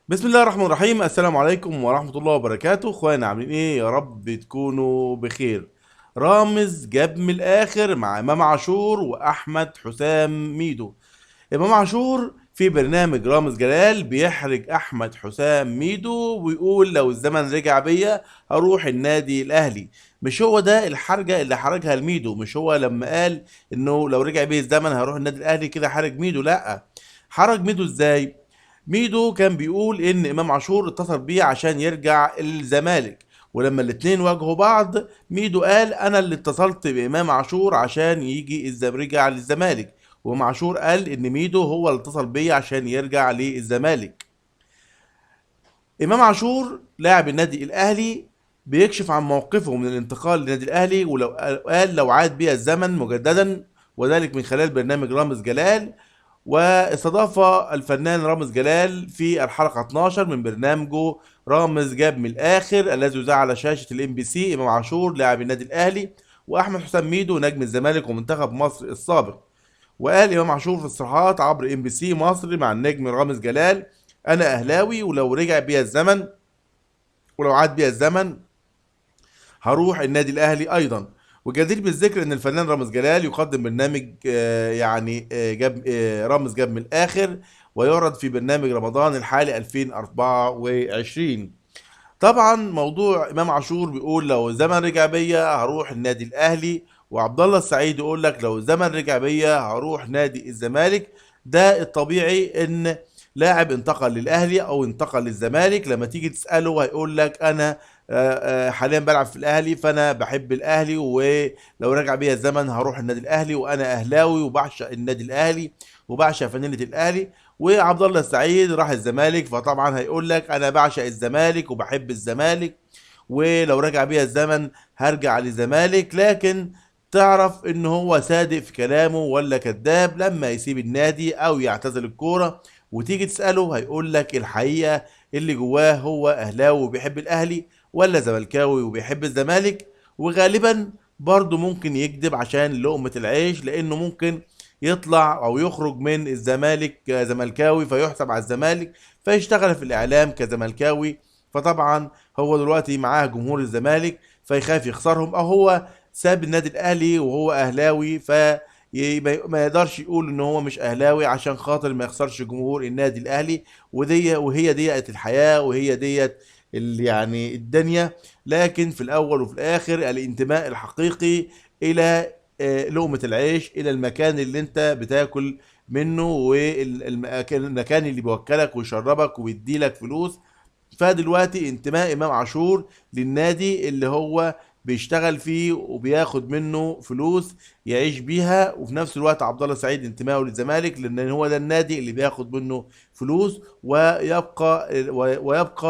بسم الله الرحمن الرحيم. السلام عليكم ورحمة الله وبركاته. اخوانا عاملين ايه؟ يا رب تكونوا بخير. رامز جاب من الاخر مع امام عاشور واحمد حسام ميدو. امام عاشور في برنامج رامز جلال بيحرج احمد حسام ميدو ويقول لو الزمن رجع بيا هروح النادي الاهلي. مش هو ده الحرجة اللي حرجها الميدو؟ مش هو لما قال انه لو رجع بيا الزمن هروح النادي الاهلي كده حرج ميدو؟ لا. حرج ميدو ازاي؟ ميدو كان بيقول ان امام عاشور اتصل بيه عشان يرجع الزمالك، ولما الاتنين واجهوا بعض ميدو قال انا اللي اتصلت بامام عاشور عشان يجي رجع للزمالك، وامام عاشور قال ان ميدو هو اللي اتصل بيه عشان يرجع للزمالك. امام عاشور لاعب النادي الاهلي بيكشف عن موقفه من الانتقال للنادي الاهلي، ولو قال لو عاد بيا الزمن مجددا، وذلك من خلال برنامج رامز جلال. واستضاف الفنان رامز جلال في الحلقة 12 من برنامجه رامز جاب من الآخر الذي يذاع على شاشة الام بي سي إمام عاشور لاعب النادي الأهلي وأحمد حسام ميدو نجم الزمالك ومنتخب مصر السابق. وقال إمام عاشور في الصراحات عبر ام بي سي مصر مع النجم رامز جلال: أنا أهلاوي ولو رجع بيا الزمن، ولو عاد بيا الزمن هروح النادي الاهلي ايضا. وجدير بالذكر ان الفنان رامز جلال يقدم برنامج جاب رامز جاب من الاخر، ويعرض في برنامج رمضان الحالي 2024. طبعا موضوع امام عاشور بيقول لو الزمن رجع بيا هروح النادي الاهلي، وعبد الله السعيد يقول لك لو الزمن رجع بيا هروح نادي الزمالك. ده الطبيعي ان لاعب انتقل للاهلي او انتقل للزمالك لما تيجي تساله هيقول لك انا حاليا بلعب في الاهلي فانا بحب الاهلي، ولو رجع بيا الزمن هروح النادي الاهلي وانا اهلاوي وبعشق النادي الاهلي وبعشق فانيله الاهلي. وعبد الله السعيد راح الزمالك فطبعا هيقول لك انا بعشق الزمالك وبحب الزمالك، ولو رجع بيا الزمن هرجع للزمالك. لكن تعرف ان هو صادق في كلامه ولا كذاب لما يسيب النادي او يعتزل الكورة؟ وتيجي تسأله هيقول لك الحقيقة اللي جواه: هو اهلاوي وبيحب الاهلي ولا زملكاوي وبيحب الزمالك؟ وغالبا برضه ممكن يكذب عشان لقمة العيش، لانه ممكن يطلع او يخرج من الزمالك كزملكاوي فيحسب على الزمالك فيشتغل في الاعلام كزملكاوي. فطبعا هو دلوقتي معاه جمهور الزمالك فيخاف يخسرهم، او هو ساب النادي الاهلي وهو اهلاوي ما يقدرش يقول ان هو مش اهلاوي عشان خاطر ما يخسرش جمهور النادي الاهلي. وهي ديت الحياة وهي ديت يعني الدنيا. لكن في الاول وفي الاخر الانتماء الحقيقي الى لقمة العيش، الى المكان اللي انت بتاكل منه والمكان اللي بيوكلك ويشربك ويديلك فلوس. فدلوقتي انتماء امام عاشور للنادي اللي هو بيشتغل فيه وبياخد منه فلوس يعيش بيها، وفي نفس الوقت عبد الله سعيد انتمائه للزمالك لان هو ده النادي اللي بياخد منه فلوس. ويبقى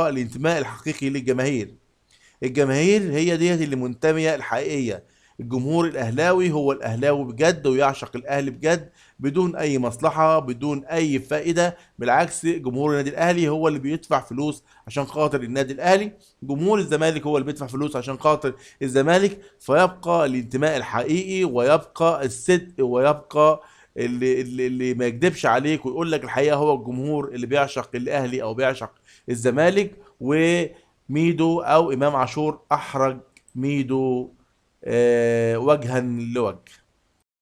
الانتماء الحقيقي للجماهير. الجماهير هي ديت اللي منتمية الحقيقية. الجمهور الأهلاوي هو الأهلاوي بجد ويعشق الأهلي بجد بدون أي مصلحة بدون أي فائدة. بالعكس جمهور النادي الأهلي هو اللي بيدفع فلوس عشان خاطر النادي الأهلي، جمهور الزمالك هو اللي بيدفع فلوس عشان خاطر الزمالك. فيبقى الانتماء الحقيقي ويبقى الصدق ويبقى اللي ما يكذبش عليك ويقول لك الحقيقة هو الجمهور اللي بيعشق الأهلي أو بيعشق الزمالك. ميدو او امام عاشور احرج ميدو وجها لوجه.